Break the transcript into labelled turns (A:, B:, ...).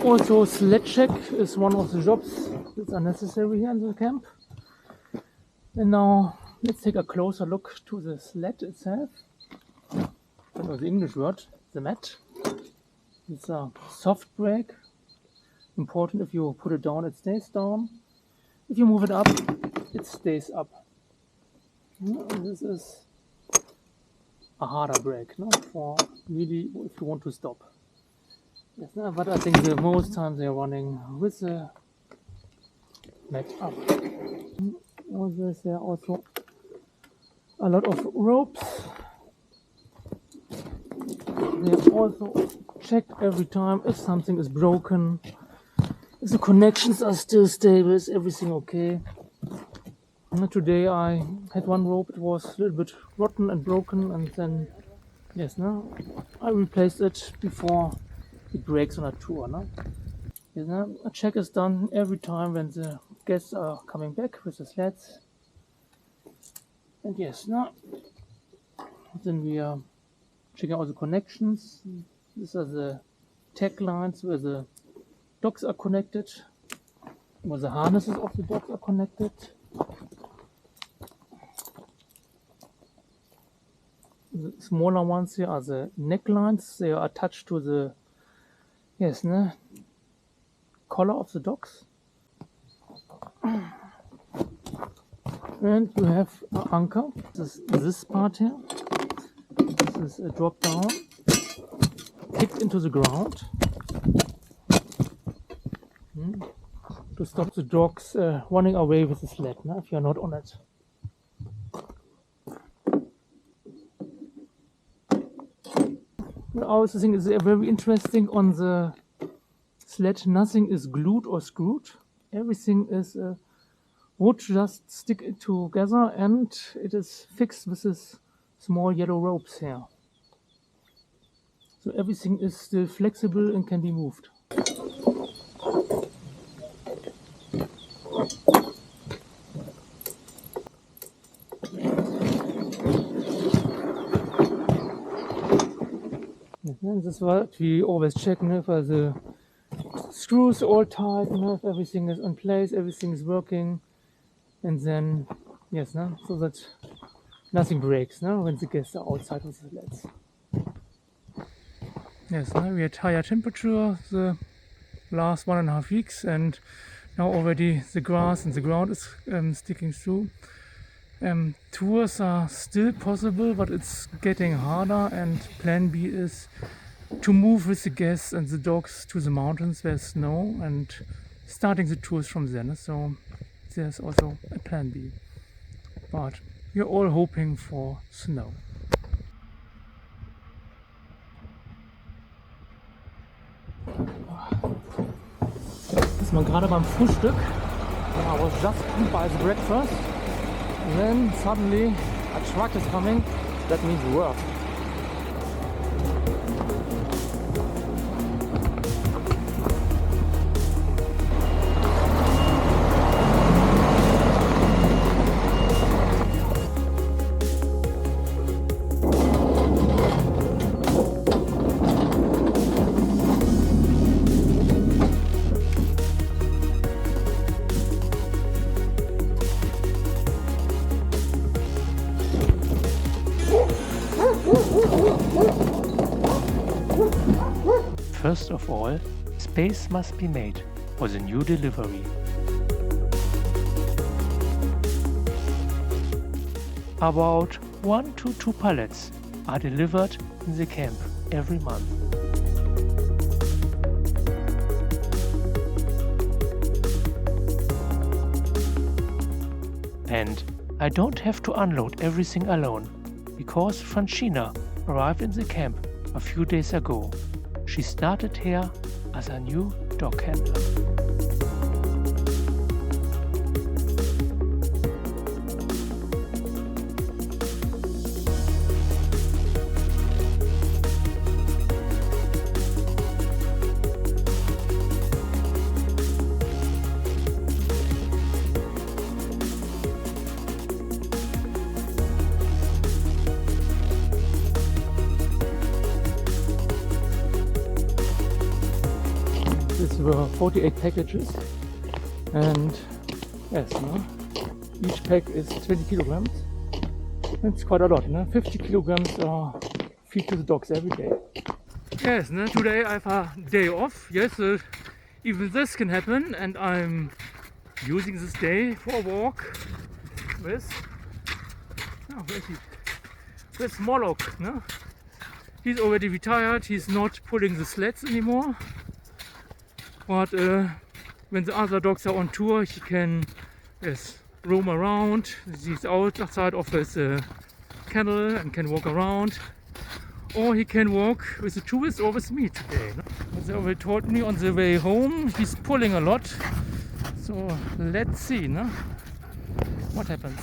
A: Also, Sled-Check is one of the jobs that are necessary here in the camp. And now let's take a closer look to the sled itself. Or the English word, the mat. It's a soft brake. Important, if you put it down, it stays down. If you move it up, it stays up. This is a harder brake, no? For really if you want to stop. Yes, no? But I think the most times they are running with the mat up. Also, there are also a lot of ropes. They also check every time if something is broken, if the connections are still stable, is everything okay. And today I had one rope, it was a little bit rotten and broken, and then I replaced it before it breaks on a tour. No? Yes, a check is done every time when the guests are coming back with the sleds. And then we are checking all the connections. These are the tag lines where the dogs are connected, where the harnesses of the dogs are connected. The smaller ones here are the neck lines. They are attached to the collar of the dogs. And you have an anchor. This part here. This is a drop down, kicked into the ground to stop the dogs running away with the sled. If you're not on it. I also think it's very interesting on the sled. Nothing is glued or screwed. Everything is wood just stick it together, and it is fixed with this small yellow ropes here. So everything is still flexible and can be moved. And this is what we always check, if the screws all tight, if everything is in place, everything is working, and then so that nothing breaks when the guests are outside of the sleds. Yes, we had higher temperature the last 1.5 weeks, and now already the grass and the ground is sticking through. Tours are still possible, but it's getting harder, and plan B is to move with the guests and the dogs to the mountains where there's snow and starting the tours from then. So there's also a plan B. But we're all hoping for snow. Ist man gerade beim Frühstück. I was just by the breakfast. And then suddenly a truck is coming. That means work.
B: First of all, space must be made for the new delivery. About 1 to 2 pallets are delivered in the camp every month. And I don't have to unload everything alone, because Francina arrived in the camp a few days ago. She started here as a new dog handler.
A: These were 48 packages, and yes, no? Each pack is 20 kilograms. That's quite a lot, no? 50 kilograms feed to the dogs every day. Yes, no? Today I have a day off. Yes, even this can happen, and I'm using this day for a walk with Molluk. No? He's already retired, he's not pulling the sleds anymore, but when the other dogs are on tour he can roam around. He's outside of his kennel and can walk around, or he can walk with the tourists or with me today. No? As they already told me on the way home, he's pulling a lot, so let's see, no? What happens.